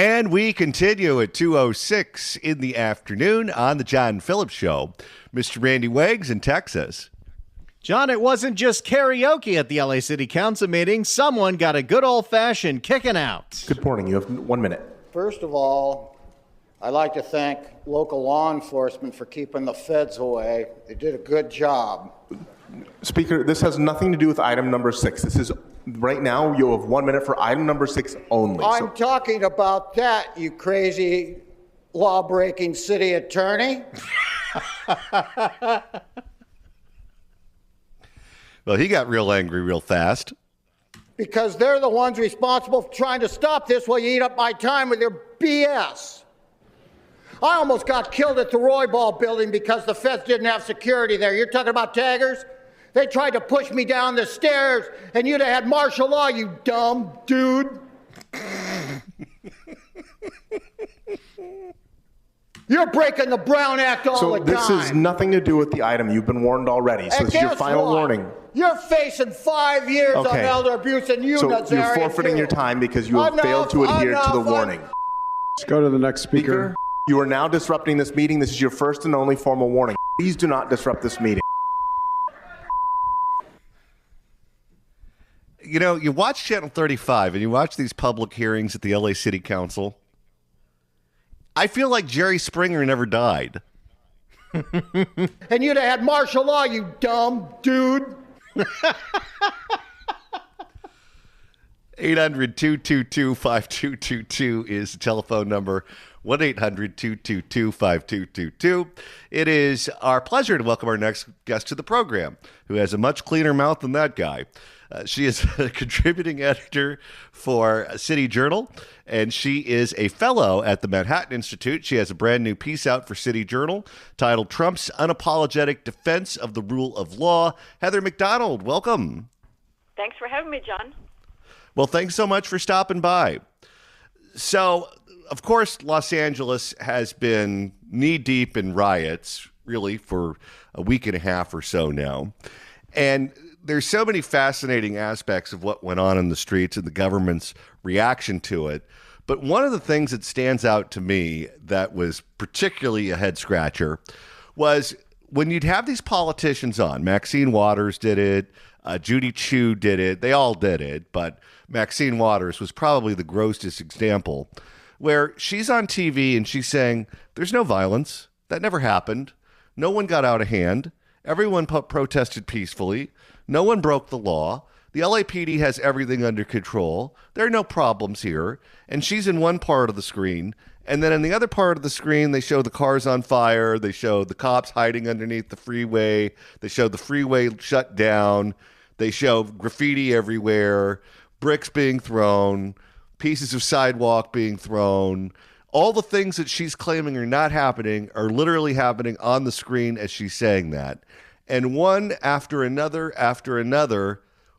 And we continue at 2:06 in the afternoon on the John Phillips Show. Mr. Randy Wags in Texas. John, it wasn't just karaoke at the LA City Council meeting. Someone got a good old-fashioned kicking out. Good morning. You have 1 minute. First of all, I'd like to thank local law enforcement for keeping the feds away. They did a good job. Speaker, this has nothing to do with item number 6. This is right now. You have 1 minute for item number 6 only. I'm talking about that, you crazy law-breaking city attorney. Well, he got real angry real fast. Because they're the ones responsible for trying to stop this while you eat up my time with your BS. I almost got killed at the Roybal building because the feds didn't have security there. You're talking about taggers? They tried to push me down the stairs, and you'd have had martial law, you dumb dude. You're breaking the Brown Act all the time. So this has nothing to do with the item. You've been warned already. So And this is your guess final what? warning. You're facing 5 years of elder abuse, and you, So Nazarian, you're forfeiting too. your time because you have failed to adhere to the warning. Let's go to the next speaker. You are now disrupting this meeting. This is your first and only formal warning. Please do not disrupt this meeting. You know, you watch Channel 35 and you watch these public hearings at the LA City Council. I feel like Jerry Springer never died. And you'd have had martial law, you dumb dude. 800-222-5222 is the telephone number. 1-800-222-5222. It is our pleasure to welcome our next guest to the program, who has a much cleaner mouth than that guy. She is a contributing editor for City Journal, and she is a fellow at the Manhattan Institute. She has a brand new piece out for City Journal titled Trump's Unapologetic Defense of the Rule of Law. Heather McDonald, welcome. Thanks for having me, John. Well, thanks so much for stopping by. So, of course, Los Angeles has been knee-deep in riots, really, for a week and a half or so now. And there's so many fascinating aspects of what went on in the streets and the government's reaction to it. But one of the things that stands out to me that was particularly a head-scratcher was when you'd have these politicians on. Maxine Waters did it. Judy Chu did it. They all did it. But Maxine Waters was probably the grossest example, where she's on TV and she's saying, there's no violence. That never happened. No one got out of hand. Everyone protested peacefully. No one broke the law. The LAPD has everything under control. There are no problems here. And she's in one part of the screen. And then in the other part of the screen, they show the cars on fire. They show the cops hiding underneath the freeway. They show the freeway shut down. They show graffiti everywhere, bricks being thrown, pieces of sidewalk being thrown. All the things that she's claiming are not happening are literally happening on the screen as she's saying that. And one after another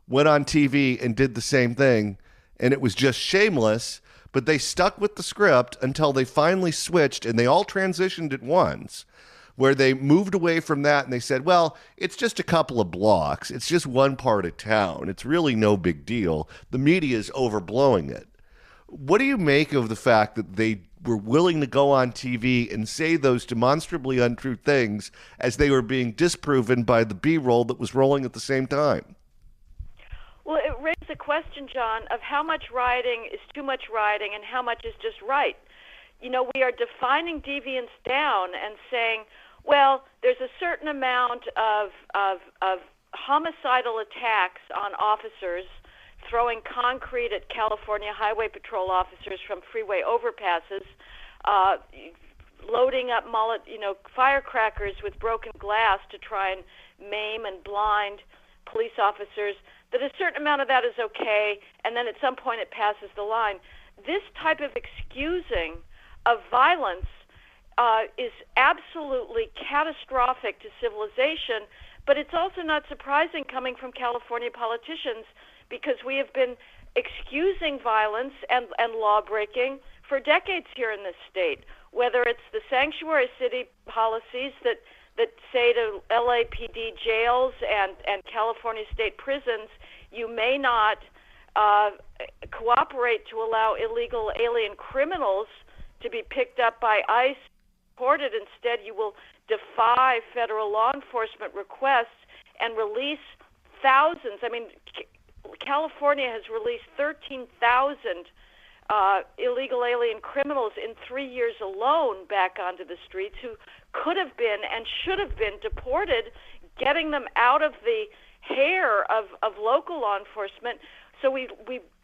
went on TV and did the same thing. And it was just shameless, but they stuck with the script until they finally switched, and they all transitioned at once, where they moved away from that and they said, well, it's just a couple of blocks. It's just one part of town. It's really no big deal. The media is overblowing it. What do you make of the fact that they were willing to go on TV and say those demonstrably untrue things as they were being disproven by the B-roll that was rolling at the same time? Well, it raises a question, John, of how much rioting is too much rioting and how much is just right. You know, we are defining deviance down and saying, well, there's a certain amount of homicidal attacks on officers, throwing concrete at California Highway Patrol officers from freeway overpasses, loading up firecrackers with broken glass to try and maim and blind police officers, that a certain amount of that is okay, and then at some point it passes the line. This type of excusing of violence is absolutely catastrophic to civilization, but it's also not surprising coming from California politicians, because we have been excusing violence and law-breaking for decades here in this state, whether it's the sanctuary city policies that say to LAPD jails and California state prisons, you may not cooperate to allow illegal alien criminals to be picked up by ICE, deported. Instead, you will defy federal law enforcement requests and release thousands. I mean, California has released 13,000 illegal alien criminals in 3 years alone back onto the streets who could have been and should have been deported, getting them out of the hair of local law enforcement. So we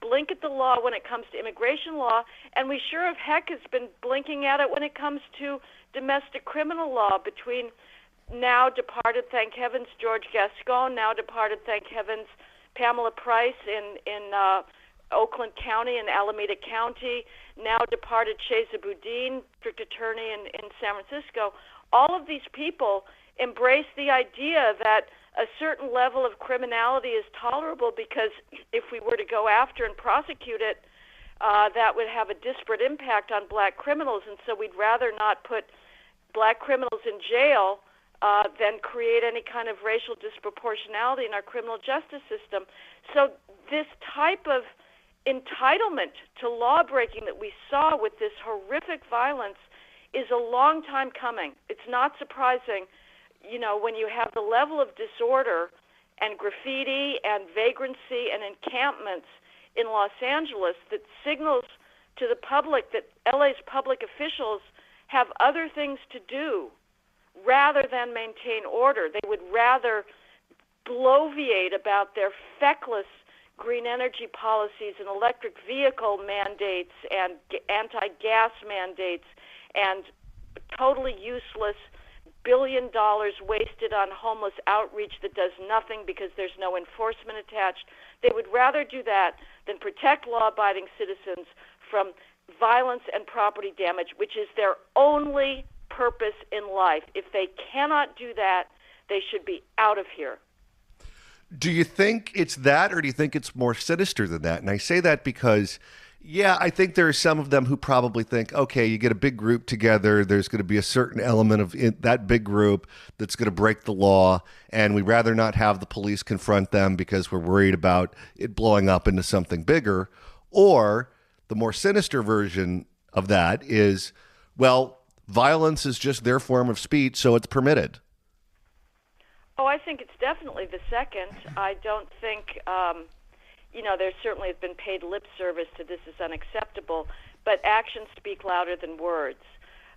blink at the law when it comes to immigration law, and we sure of heck has been blinking at it when it comes to domestic criminal law between now departed, thank heavens, George Gascon, now departed, thank heavens, Pamela Price in Oakland County and Alameda County, now departed Chesa Boudin, district attorney in San Francisco. All of these people embrace the idea that a certain level of criminality is tolerable because if we were to go after and prosecute it, that would have a disparate impact on black criminals, and so we'd rather not put black criminals in jail than create any kind of racial disproportionality in our criminal justice system. So this type of entitlement to law-breaking that we saw with this horrific violence is a long time coming. It's not surprising, you know, when you have the level of disorder and graffiti and vagrancy and encampments in Los Angeles that signals to the public that LA's public officials have other things to do rather than maintain order. They would rather bloviate about their feckless green energy policies and electric vehicle mandates and anti-gas mandates and totally useless $1 billion wasted on homeless outreach that does nothing because there's no enforcement attached. They would rather do that than protect law-abiding citizens from violence and property damage, which is their only purpose in life. If they cannot do that, they should be out of here. Do you think it's that, or do you think it's more sinister than that? And I say that because, yeah, I think there are some of them who probably think, okay, you get a big group together, there's going to be a certain element of that big group that's going to break the law, and we'd rather not have the police confront them because we're worried about it blowing up into something bigger. Or the more sinister version of that is, well, violence is just their form of speech, so it's permitted. Oh, I think it's definitely the second. I don't think, there certainly has been paid lip service to this is unacceptable, but actions speak louder than words.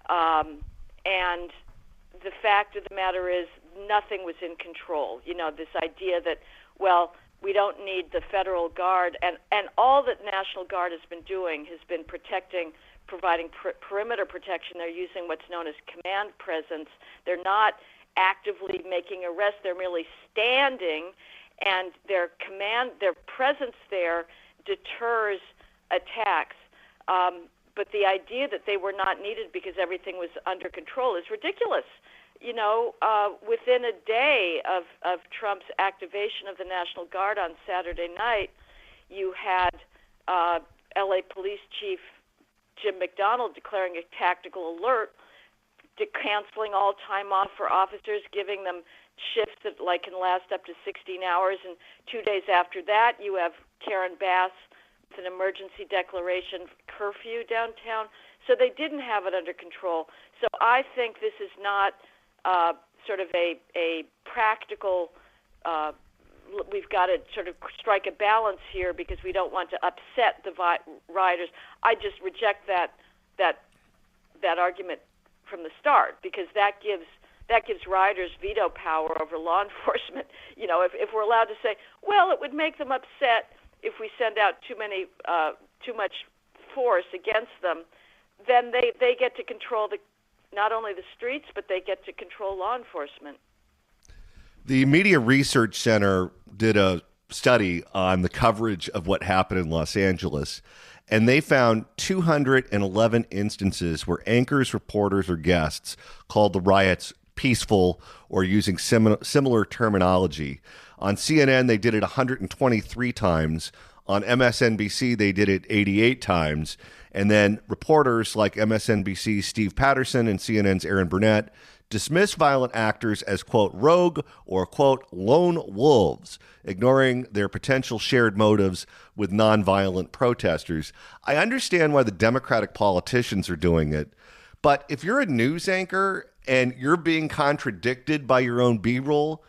And the fact of the matter is nothing was in control. You know, this idea that, well, we don't need the federal guard, and all that National Guard has been doing has been providing perimeter protection. They're using what's known as command presence. They're not actively making arrests. They're merely standing, and their presence there deters attacks. But the idea that they were not needed because everything was under control is ridiculous. You know, within a day of Trump's activation of the National Guard on Saturday night, you had L.A. Police Chief Jim McDonald declaring a tactical alert, canceling all time off for officers, giving them shifts that can last up to 16 hours. And 2 days after that, you have Karen Bass with an emergency declaration curfew downtown. So they didn't have it under control. So I think this is not sort of a practical, we've got to sort of strike a balance here because we don't want to upset the rioters. I just reject that argument from the start, because that gives rioters veto power over law enforcement. You know, if we're allowed to say, well, it would make them upset if we send out too much force against them, then they get to control not only the streets, but they get to control law enforcement. The Media Research Center did a study on the coverage of what happened in Los Angeles, and they found 211 instances where anchors, reporters, or guests called the riots peaceful or using similar terminology. On CNN, they did it 123 times. On MSNBC, they did it 88 times. And then reporters like MSNBC's Steve Patterson and CNN's Aaron Burnett dismiss violent actors as, quote, rogue or, quote, lone wolves, ignoring their potential shared motives with nonviolent protesters. I understand why the Democratic politicians are doing it, but if you're a news anchor and you're being contradicted by your own B-roll,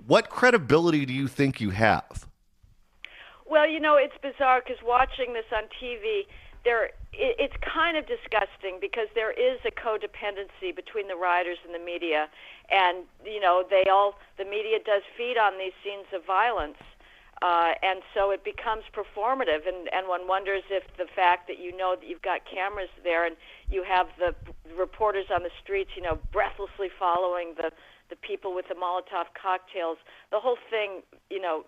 what credibility do you think you have? Well, it's bizarre because watching this on TV, it's kind of disgusting because there is a codependency between the rioters and the media, and the media does feed on these scenes of violence, and so it becomes performative, and one wonders if the fact that that you've got cameras there and you have the reporters on the streets, breathlessly following the people with the Molotov cocktails, the whole thing,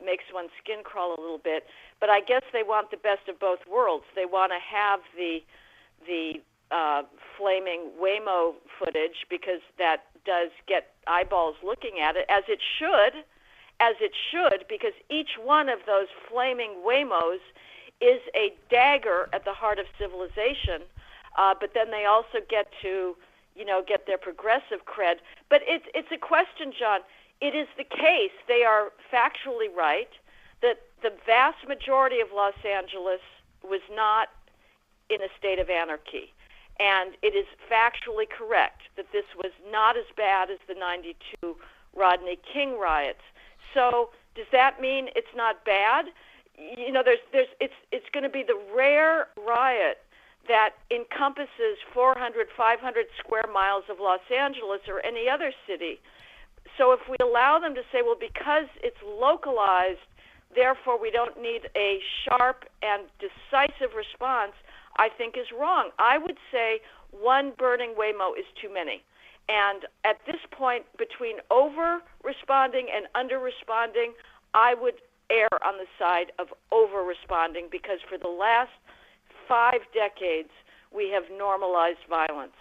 makes one's skin crawl a little bit. But I guess they want the best of both worlds. They want to have the flaming Waymo footage because that does get eyeballs looking at it, as it should, because each one of those flaming Waymos is a dagger at the heart of civilization. But then they also get to get their progressive cred. But it's a question, John. It is the case, they are factually right, that the vast majority of Los Angeles was not in a state of anarchy. And it is factually correct that this was not as bad as the 92 Rodney King riots. So does that mean it's not bad? It's going to be the rare riot that encompasses 400, 500 square miles of Los Angeles or any other city. So if we allow them to say, well, because it's localized, therefore we don't need a sharp and decisive response, I think is wrong. I would say one burning Waymo is too many. And at this point, between over-responding and under-responding, I would err on the side of over-responding because for the last 5 decades, we have normalized violence.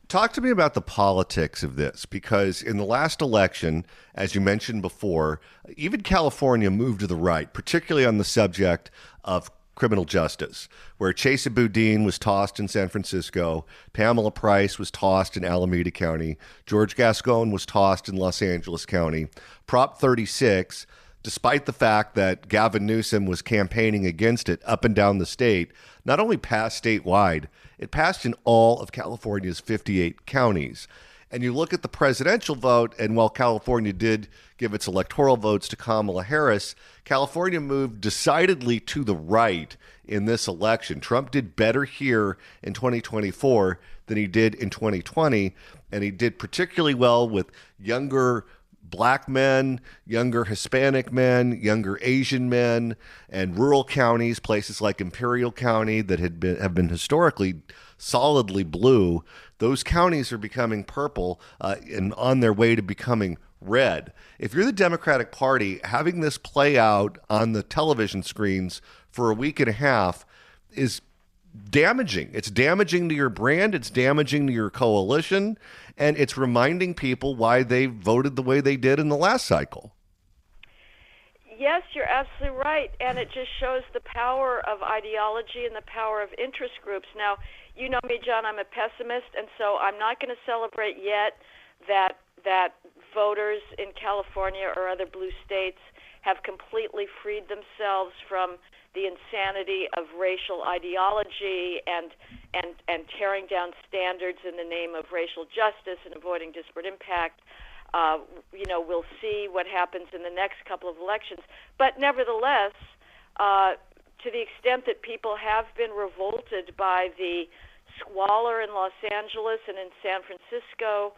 Talk to me about the politics of this, because in the last election, as you mentioned before, even California moved to the right, particularly on the subject of criminal justice, where Chesa Boudin was tossed in San Francisco, Pamela Price was tossed in Alameda County, George Gascon was tossed in Los Angeles County. Prop 36, despite the fact that Gavin Newsom was campaigning against it up and down the state, not only passed statewide, it passed in all of California's 58 counties. And you look at the presidential vote, and while California did give its electoral votes to Kamala Harris, California moved decidedly to the right in this election. Trump did better here in 2024 than he did in 2020, and he did particularly well with younger Black men, younger Hispanic men, younger Asian men, and rural counties, places like Imperial County that have been historically solidly blue. Those counties are becoming purple and on their way to becoming red. If you're the Democratic Party, having this play out on the television screens for a week and a half is damaging. It's damaging to your brand. It's damaging to your coalition. And it's reminding people why they voted the way they did in the last cycle. Yes, you're absolutely right. And it just shows the power of ideology and the power of interest groups. Now, you know me, John, I'm a pessimist, and so I'm not going to celebrate yet that voters in California or other blue states have completely freed themselves from the insanity of racial ideology and tearing down standards in the name of racial justice and avoiding disparate impact. We'll see what happens in the next couple of elections. But nevertheless, to the extent that people have been revolted by the squalor in Los Angeles and in San Francisco,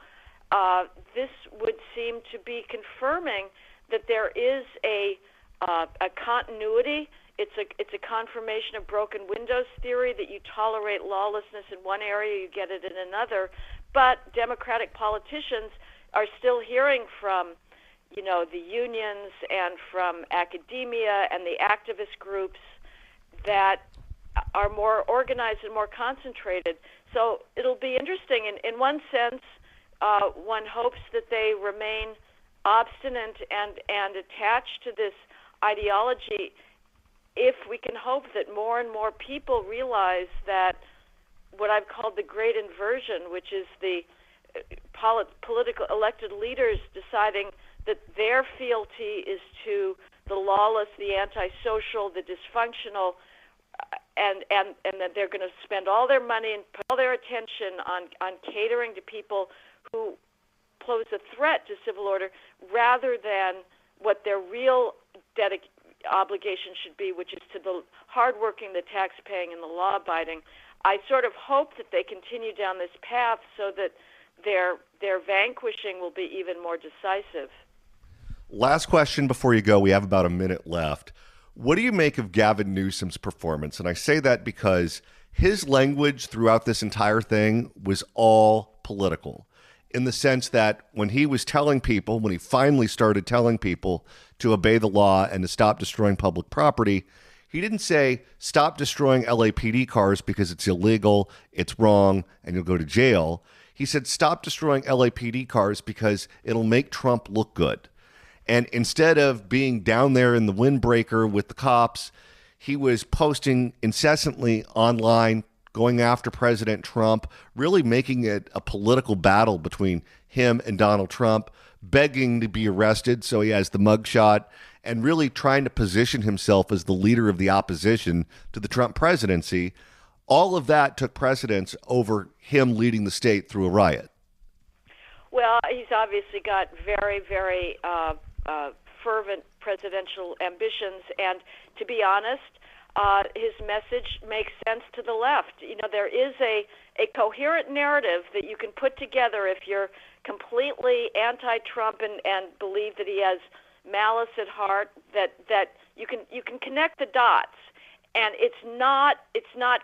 this would seem to be confirming that there is a continuity. It's a confirmation of broken windows theory that you tolerate lawlessness in one area, you get it in another. But Democratic politicians are still hearing from, the unions and from academia and the activist groups that are more organized and more concentrated. So it'll be interesting. In one sense, one hopes that they remain obstinate and attached to this ideology. if we can hope that more and more people realize that what I've called the great inversion, which is the political elected leaders deciding that their fealty is to the lawless, the antisocial, the dysfunctional, and that they're going to spend all their money and put all their attention on catering to people who pose a threat to civil order rather than what their real obligation should be, which is to the hardworking, the tax-paying, and the law-abiding. I sort of hope that they continue down this path so that their vanquishing will be even more decisive. Last question before you go. We have about a minute left. What do you make of Gavin Newsom's performance? And I say that because his language throughout this entire thing was all political, in the sense that when he was telling people, when he finally started telling people to obey the law and to stop destroying public property, he didn't say, stop destroying LAPD cars because it's illegal, it's wrong, and you'll go to jail. He said, stop destroying LAPD cars because it'll make Trump look good. And instead of being down there in the windbreaker with the cops, he was posting incessantly online, going after President Trump, really making it a political battle between him and Donald Trump, begging to be arrested so he has the mugshot, and really trying to position himself as the leader of the opposition to the Trump presidency. All of that took precedence over him leading the state through a riot. Well, he's obviously got very, very fervent presidential ambitions, and to be honest, his message makes sense to the left. You know, there is a coherent narrative that you can put together if you're completely anti-Trump and believe that he has malice at heart, that you can connect the dots, and it's not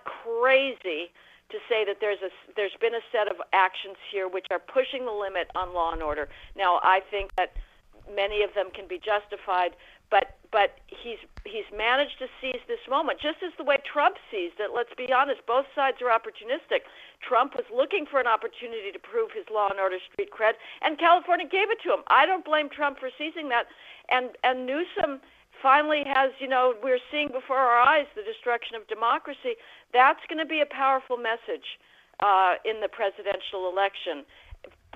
crazy to say that there's been a set of actions here which are pushing the limit on law and order. Now, I think that many of them can be justified, but he's managed to seize this moment, just as the way Trump seized it. Let's be honest, both sides are opportunistic. Trump was looking for an opportunity to prove his law and order street cred, and California gave it to him. I don't blame Trump for seizing that. And Newsom finally has, we're seeing before our eyes the destruction of democracy. That's going to be a powerful message in the presidential election,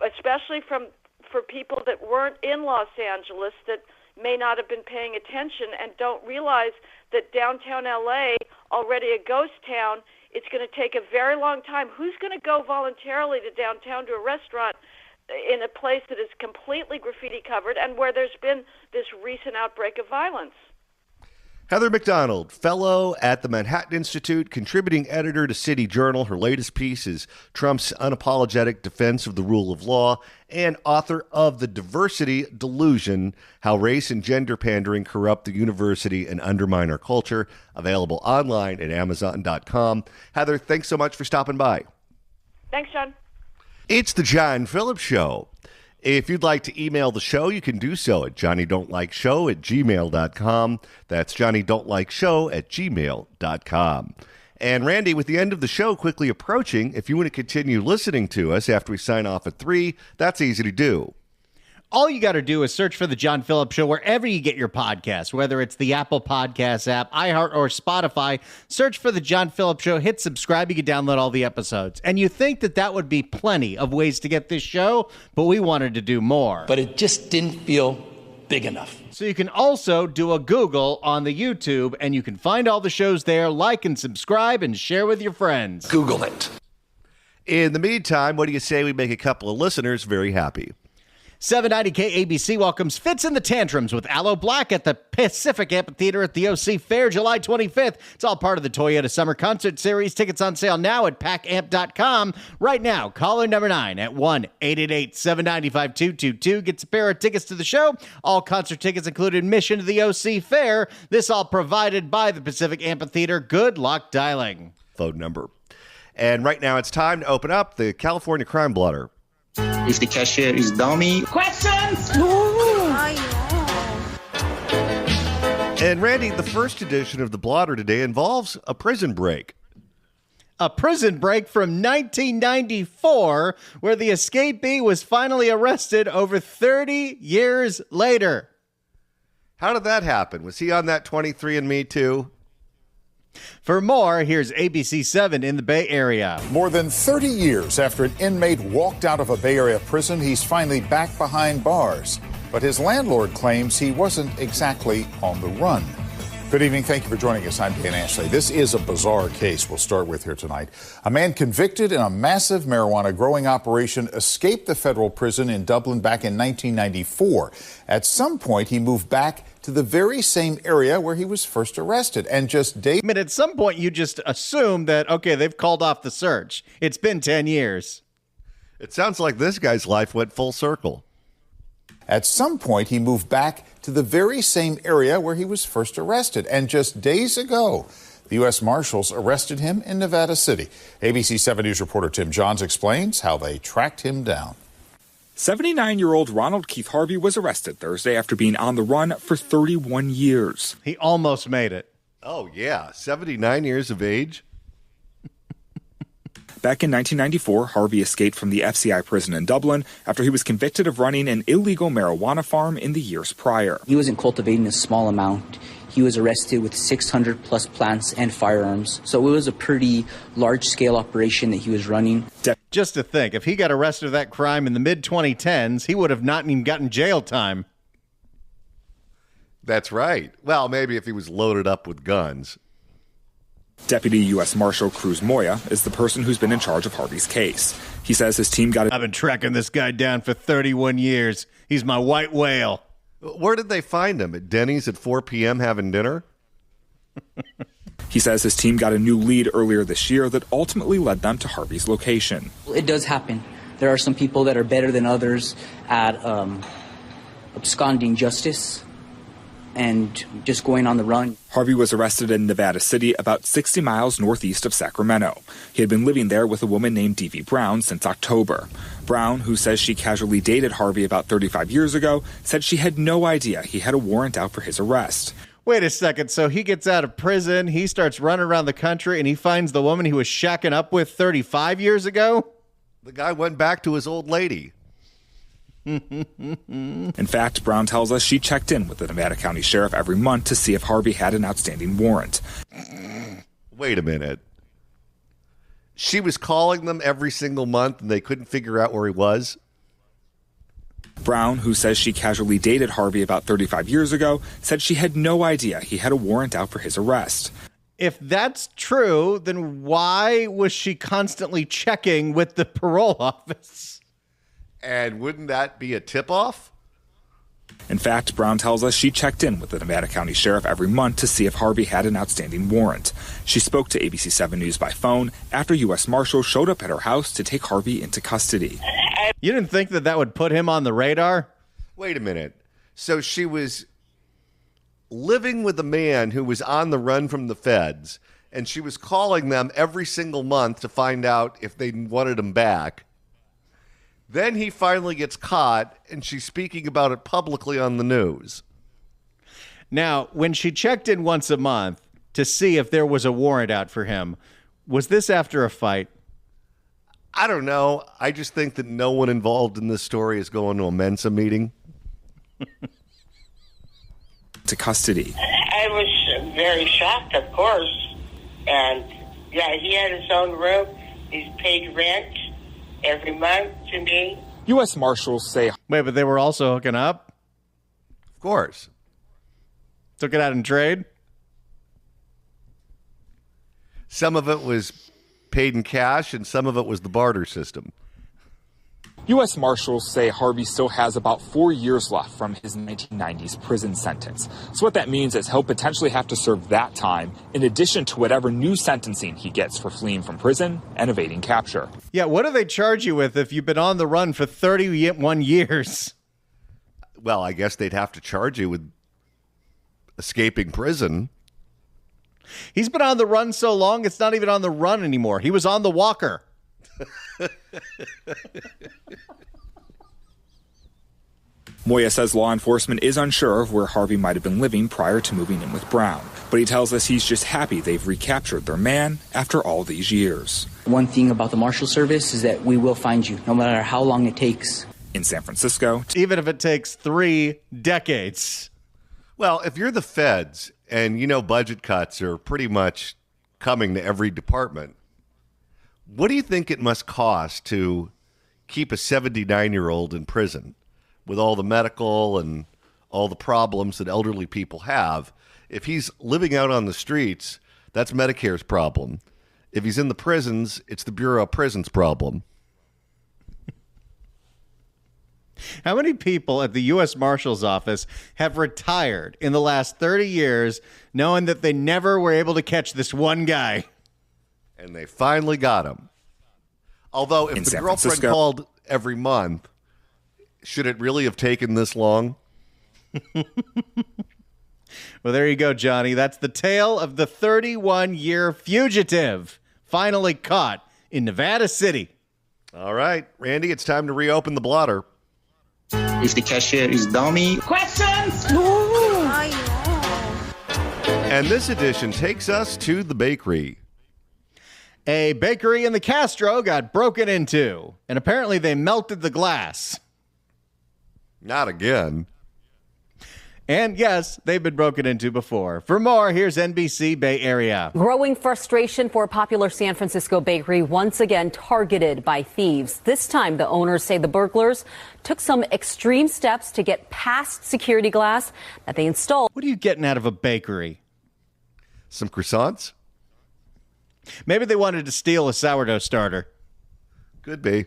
especially for people that weren't in Los Angeles, that may not have been paying attention and don't realize that downtown LA, already a ghost town, it's going to take a very long time. Who's going to go voluntarily to downtown to a restaurant in a place that is completely graffiti covered and where there's been this recent outbreak of violence? Heather Mac Donald, fellow at the Manhattan Institute, contributing editor to City Journal. Her latest piece is Trump's Unapologetic Defense of the Rule of Law, and author of The Diversity Delusion, How Race and Gender Pandering Corrupt the University and Undermine Our Culture, available online at Amazon.com. Heather, thanks so much for stopping by. Thanks, John. It's the John Phillips Show. If you'd like to email the show, you can do so at johnnydon'tlikeshow@gmail.com. That's johnnydon'tlikeshow@gmail.com. And Randy, with the end of the show quickly approaching, if you want to continue listening to us after we sign off at 3, that's easy to do. All you got to do is search for The John Phillips Show wherever you get your podcasts, whether it's the Apple Podcasts app, iHeart, or Spotify. Search for The John Phillips Show, hit subscribe, you can download all the episodes. And you think that would be plenty of ways to get this show, but we wanted to do more. But it just didn't feel big enough. So you can also do a Google on the YouTube, and you can find all the shows there, like and subscribe, and share with your friends. Google it. In the meantime, what do you say we make a couple of listeners very happy? 790 KABC welcomes Fits in the Tantrums with Aloe Black at the Pacific Amphitheater at the OC Fair, July 25th. It's all part of the Toyota Summer Concert Series. Tickets on sale now at pacamp.com. Right now, caller number 9 at 1-888-795-2222 gets a pair of tickets to the show. All concert tickets include admission to the OC Fair. This all provided by the Pacific Amphitheater. Good luck dialing. Phone number. And right now it's time to open up the California Crime Blotter. If the cashier is dummy. Questions? And Randy, the first edition of the Blotter today involves a prison break. A prison break from 1994, where the escapee was finally arrested over 30 years later. How did that happen? Was he on that 23andMe too? For more, here's ABC 7 in the Bay Area. More than 30 years after an inmate walked out of a Bay Area prison, he's finally back behind bars. But his landlord claims he wasn't exactly on the run. Good evening. Thank you for joining us. I'm Dan Ashley. This is a bizarre case we'll start with here tonight. A man convicted in a massive marijuana growing operation escaped the federal prison in Dublin back in 1994. At some point, he moved back to the very same area where he was first arrested. And just days... I mean, at some point, you just assume that, okay, they've called off the search. It's been 10 years. It sounds like this guy's life went full circle. At some point, he moved back to the very same area where he was first arrested. And just days ago, the U.S. Marshals arrested him in Nevada City. ABC 7 News reporter Tim Johns explains how they tracked him down. 79-year-old Ronald Keith Harvey was arrested Thursday after being on the run for 31 years. He almost made it. Oh, yeah. 79 years of age. Back in 1994, Harvey escaped from the FCI prison in Dublin after he was convicted of running an illegal marijuana farm in the years prior. He wasn't cultivating a small amount. He was arrested with 600 plus plants and firearms. So it was a pretty large-scale operation that he was running. Just to think, if he got arrested for that crime in the mid-2010s, he would have not even gotten jail time. That's right. Well, maybe if he was loaded up with guns. Deputy U.S. Marshal Cruz Moya is the person who's been in charge of Harvey's case. He says his team got... I've been tracking this guy down for 31 years. He's my white whale. Where did they find him? At Denny's at 4 p.m. having dinner? He says his team got a new lead earlier this year that ultimately led them to Harvey's location. It does happen. There are some people that are better than others at absconding justice and just going on the run. Harvey was arrested in Nevada City, about 60 miles northeast of Sacramento. He had been living there with a woman named D.V. Brown since October. Brown, who says she casually dated Harvey about 35 years ago, said she had no idea he had a warrant out for his arrest. Wait a second. So he gets out of prison, he starts running around the country, and he finds the woman he was shacking up with 35 years ago? The guy went back to his old lady. In fact, Brown tells us she checked in with the Nevada County Sheriff every month to see if Harvey had an outstanding warrant. Wait a minute. She was calling them every single month and they couldn't figure out where he was? Brown, who says she casually dated Harvey about 35 years ago, said she had no idea he had a warrant out for his arrest. If that's true, then why was she constantly checking with the parole office? And wouldn't that be a tip-off? In fact, Brown tells us she checked in with the Nevada County Sheriff every month to see if Harvey had an outstanding warrant. She spoke to ABC 7 News by phone after U.S. Marshals showed up at her house to take Harvey into custody. You didn't think that would put him on the radar? Wait a minute. So she was living with a man who was on the run from the feds, and she was calling them every single month to find out if they wanted him back. Then he finally gets caught, and she's speaking about it publicly on the news. Now, when she checked in once a month to see if there was a warrant out for him, was this after a fight? I don't know. I just think that no one involved in this story is going to a Mensa meeting. To custody. I was very shocked, of course. And, yeah, he had his own room. He's paid rent every month to me. U.S. Marshals say... Wait, but they were also hooking up? Of course. Took it out in trade? Some of it was paid in cash, and some of it was the barter system. U.S. Marshals say Harvey still has about 4 years left from his 1990s prison sentence. So what that means is he'll potentially have to serve that time in addition to whatever new sentencing he gets for fleeing from prison and evading capture. Yeah, what do they charge you with if you've been on the run for 31 years? Well, I guess they'd have to charge you with escaping prison. He's been on the run so long, it's not even on the run anymore. He was on the walker. Moya says law enforcement is unsure of where Harvey might have been living prior to moving in with Brown, but he tells us he's just happy they've recaptured their man after all these years. One thing about the Marshal Service is that we will find you, no matter how long it takes. In San Francisco, even if it takes 3 decades. Well, if you're the feds and you know budget cuts are pretty much coming to every department. What do you think it must cost to keep a 79-year-old in prison with all the medical and all the problems that elderly people have? If he's living out on the streets, that's Medicare's problem. If he's in the prisons, it's the Bureau of Prisons problem. How many people at the U.S. Marshal's Office have retired in the last 30 years knowing that they never were able to catch this one guy? And they finally got him. Although, if the girlfriend called every month, should it really have taken this long? Well, there you go, Johnny. That's the tale of the 31-year fugitive finally caught in Nevada City. All right, Randy, it's time to reopen the blotter. If the cashier is dummy. Questions? And this edition takes us to the bakery. A bakery in the Castro got broken into, and apparently they melted the glass. Not again. And yes, they've been broken into before. For more, here's NBC Bay Area. Growing frustration for a popular San Francisco bakery once again targeted by thieves. This time, the owners say the burglars took some extreme steps to get past security glass that they installed. What are you getting out of a bakery? Some croissants? Maybe they wanted to steal a sourdough starter. Could be.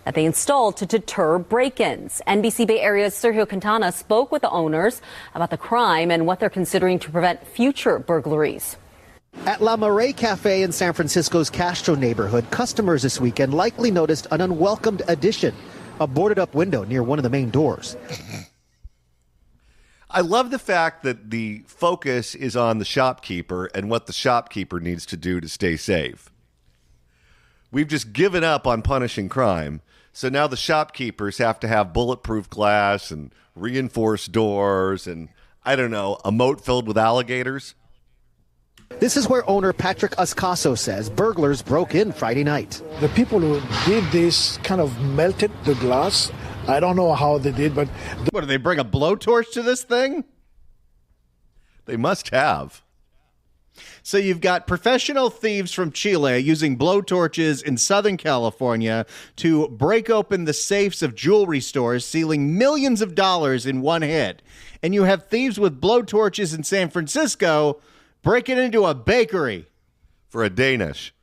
That they installed to deter break-ins. NBC Bay Area's Sergio Quintana spoke with the owners about the crime and what they're considering to prevent future burglaries. At La Marais Cafe in San Francisco's Castro neighborhood, customers this weekend likely noticed an unwelcomed addition, a boarded-up window near one of the main doors. I love the fact that the focus is on the shopkeeper and what the shopkeeper needs to do to stay safe. We've just given up on punishing crime, so now the shopkeepers have to have bulletproof glass and reinforced doors and, I don't know, a moat filled with alligators. This is where owner Patrick Ascaso says burglars broke in Friday night. The people who did this kind of melted the glass. I don't know how they did, but... What, do they bring a blowtorch to this thing? They must have. So you've got professional thieves from Chile using blowtorches in Southern California to break open the safes of jewelry stores, stealing millions of dollars in one hit. And you have thieves with blowtorches in San Francisco breaking into a bakery. For a Danish.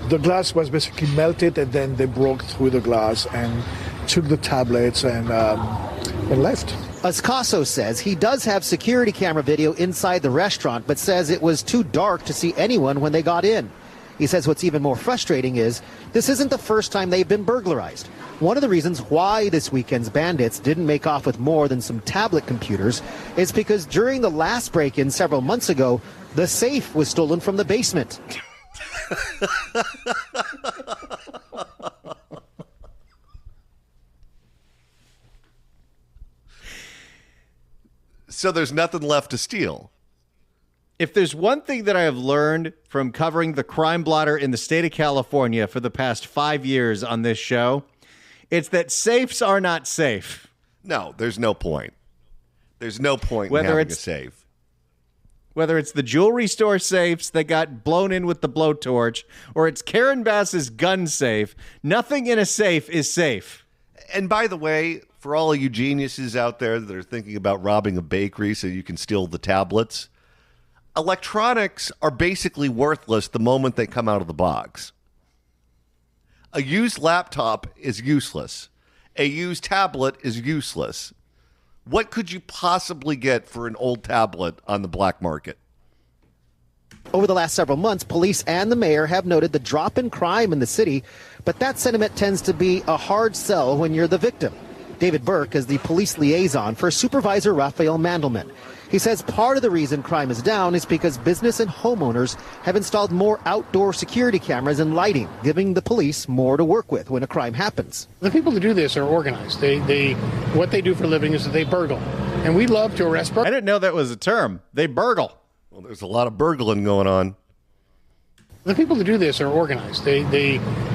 The glass was basically melted, and then they broke through the glass and took the tablets and left. Ascaso says he does have security camera video inside the restaurant, but says it was too dark to see anyone when they got in. He says what's even more frustrating is this isn't the first time they've been burglarized. One of the reasons why this weekend's bandits didn't make off with more than some tablet computers is because during the last break-in several months ago, the safe was stolen from the basement. So there's nothing left to steal. If there's one thing that I have learned from covering the crime blotter in the state of California for the past 5 years on this show, it's that safes are not safe. No, there's no point. There's no point in having a safe. Whether it's the jewelry store safes that got blown in with the blowtorch, or it's Karen Bass's gun safe, nothing in a safe is safe. And by the way, for all of you geniuses out there that are thinking about robbing a bakery so you can steal the tablets, electronics are basically worthless the moment they come out of the box. A used laptop is useless. A used tablet is useless. What could you possibly get for an old tablet on the black market? Over the last several months, police and the mayor have noted the drop in crime in the city, but that sentiment tends to be a hard sell when you're the victim. David Burke is the police liaison for Supervisor Raphael Mandelman. He says part of the reason crime is down is because business and homeowners have installed more outdoor security cameras and lighting, giving the police more to work with when a crime happens. The people who do this are organized. What they do for a living is that they burgle. And we love to arrest burglars. I didn't know that was a term. They burgle. Well, there's a lot of burgling going on. The people who do this are organized.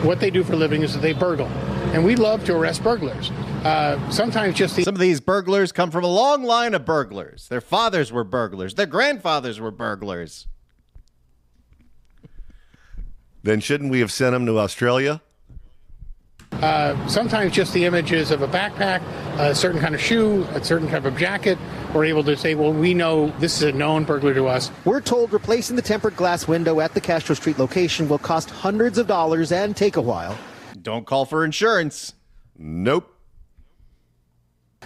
What they do for a living is that they burgle. And we love to arrest burglars. Sometimes just some of these burglars come from a long line of burglars. Their fathers were burglars. Their grandfathers were burglars. Then shouldn't we have sent him to Australia? Sometimes just the images of a backpack, a certain kind of shoe, a certain type of jacket, we're able to say, well, we know this is a known burglar to us. We're told replacing the tempered glass window at the Castro Street location will cost hundreds of dollars and take a while. Don't call for insurance. Nope.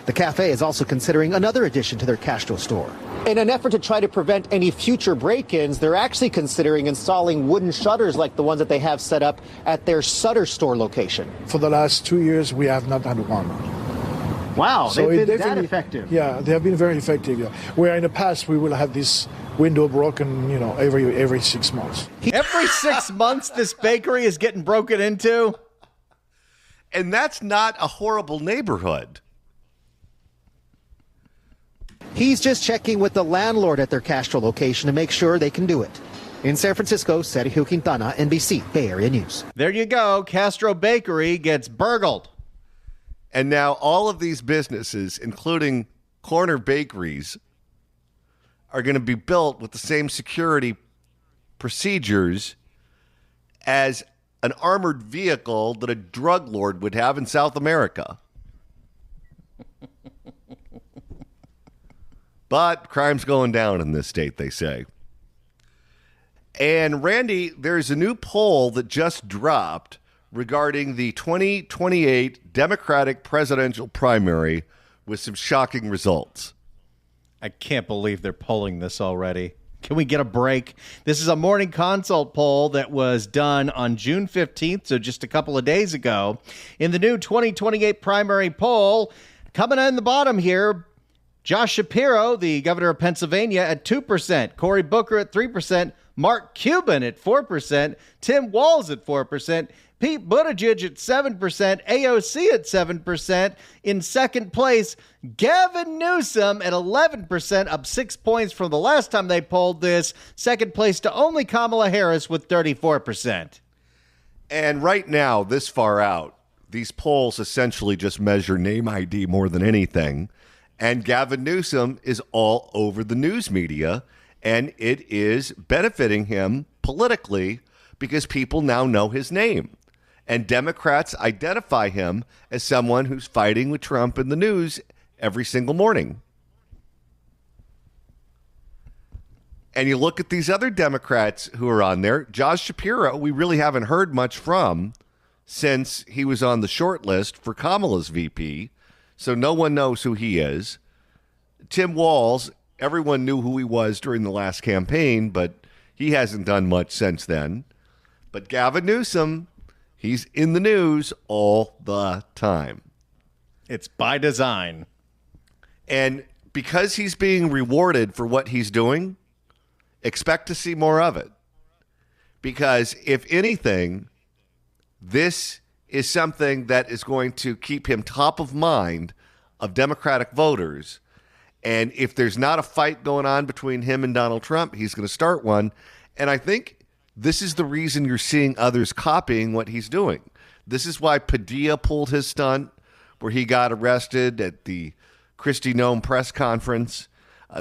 The cafe is also considering another addition to their Castro store. In an effort to try to prevent any future break-ins, they're actually considering installing wooden shutters like the ones that they have set up at their Sutter store location. For the last 2 years, we have not had one. Wow, So they've it been that definitely- effective. Yeah, they have been very effective. Yeah. Where in the past, we will have this window broken, every 6 months. Every 6 months, this bakery is getting broken into. And that's not a horrible neighborhood. He's just checking with the landlord at their Castro location to make sure they can do it. In San Francisco, Sergio Quintana, NBC, Bay Area News. There you go. Castro Bakery gets burgled. And now all of these businesses, including corner bakeries, are going to be built with the same security procedures as an armored vehicle that a drug lord would have in South America. But crime's going down in this state, they say. And Randy, there's a new poll that just dropped regarding the 2028 Democratic presidential primary with some shocking results. I can't believe they're polling this already. Can we get a break? This is a Morning Consult poll that was done on June 15th, so just a couple of days ago. In the new 2028 primary poll, coming in the bottom here, Josh Shapiro, the governor of Pennsylvania, at 2%, Cory Booker at 3%, Mark Cuban at 4%, Tim Walz at 4%, Pete Buttigieg at 7%, AOC at 7%. In second place, Gavin Newsom at 11%, up 6 points from the last time they polled this. Second place to only Kamala Harris with 34%. And right now, this far out, these polls essentially just measure name ID more than anything. And Gavin Newsom is all over the news media, and it is benefiting him politically because people now know his name. And Democrats identify him as someone who's fighting with Trump in the news every single morning. And you look at these other Democrats who are on there. Josh Shapiro, we really haven't heard much from since he was on the short list for Kamala's VP. So no one knows who he is. Tim Walz, everyone knew who he was during the last campaign, but he hasn't done much since then. But Gavin Newsom, he's in the news all the time. It's by design. And because he's being rewarded for what he's doing, expect to see more of it. Because if anything, this is something that is going to keep him top of mind of Democratic voters. And if there's not a fight going on between him and Donald Trump, he's going to start one. And I think this is the reason you're seeing others copying what he's doing. This is why Padilla pulled his stunt, where he got arrested at the Kristi Noem press conference.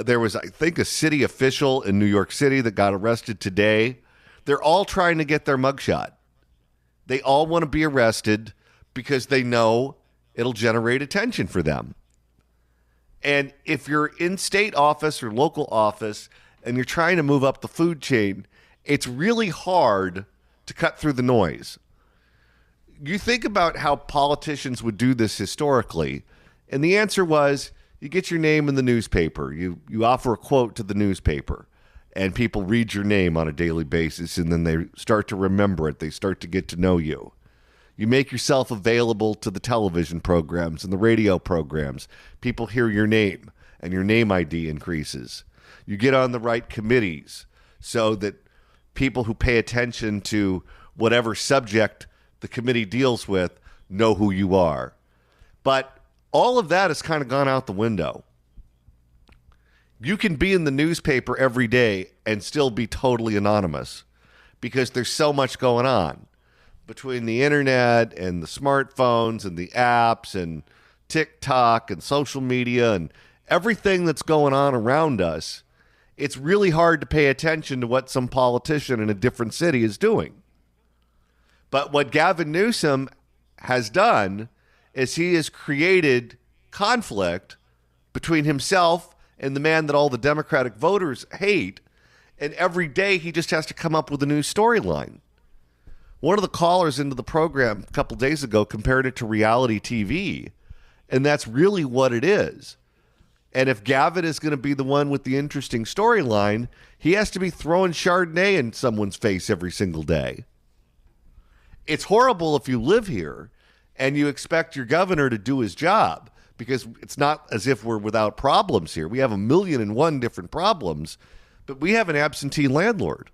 There was, I think, a city official in New York City that got arrested today. They're all trying to get their mugshot. They all want to be arrested because they know it'll generate attention for them. And if you're in state office or local office and you're trying to move up the food chain, it's really hard to cut through the noise. You think about how politicians would do this historically, and the answer was you get your name in the newspaper. You offer a quote to the newspaper, and people read your name on a daily basis, and then they start to remember it. They start to get to know you. You make yourself available to the television programs and the radio programs. People hear your name, and your name ID increases. You get on the right committees so that people who pay attention to whatever subject the committee deals with know who you are. But all of that has kind of gone out the window. You can be in the newspaper every day and still be totally anonymous because there's so much going on between the internet and the smartphones and the apps and TikTok and social media and everything that's going on around us. It's really hard to pay attention to what some politician in a different city is doing. But what Gavin Newsom has done is he has created conflict between himself and the man that all the Democratic voters hate. And every day he just has to come up with a new storyline. One of the callers into the program a couple days ago compared it to reality TV. And that's really what it is. And if Gavin is going to be the one with the interesting storyline, he has to be throwing Chardonnay in someone's face every single day. It's horrible if you live here and you expect your governor to do his job, because it's not as if we're without problems here. We have 1,000,001 different problems, but we have an absentee landlord.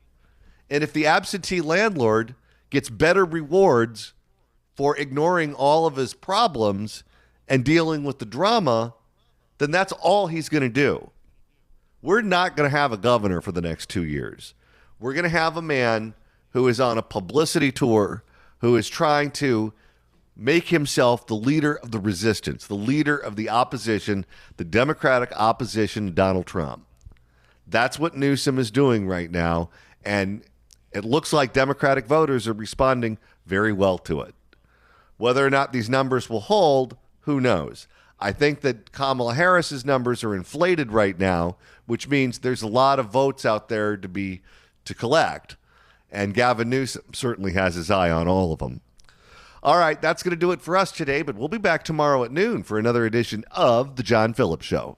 And if the absentee landlord gets better rewards for ignoring all of his problems and dealing with the drama, then that's all he's going to do. We're not going to have a governor for the next 2 years. We're going to have a man who is on a publicity tour, who is trying to make himself the leader of the resistance, the leader of the opposition, the Democratic opposition to Donald Trump. That's what Newsom is doing right now, and it looks like Democratic voters are responding very well to it. Whether or not these numbers will hold, who knows? I think that Kamala Harris's numbers are inflated right now, which means there's a lot of votes out there to collect, and Gavin Newsom certainly has his eye on all of them. All right, that's going to do it for us today, but we'll be back tomorrow at noon for another edition of The John Phillips Show.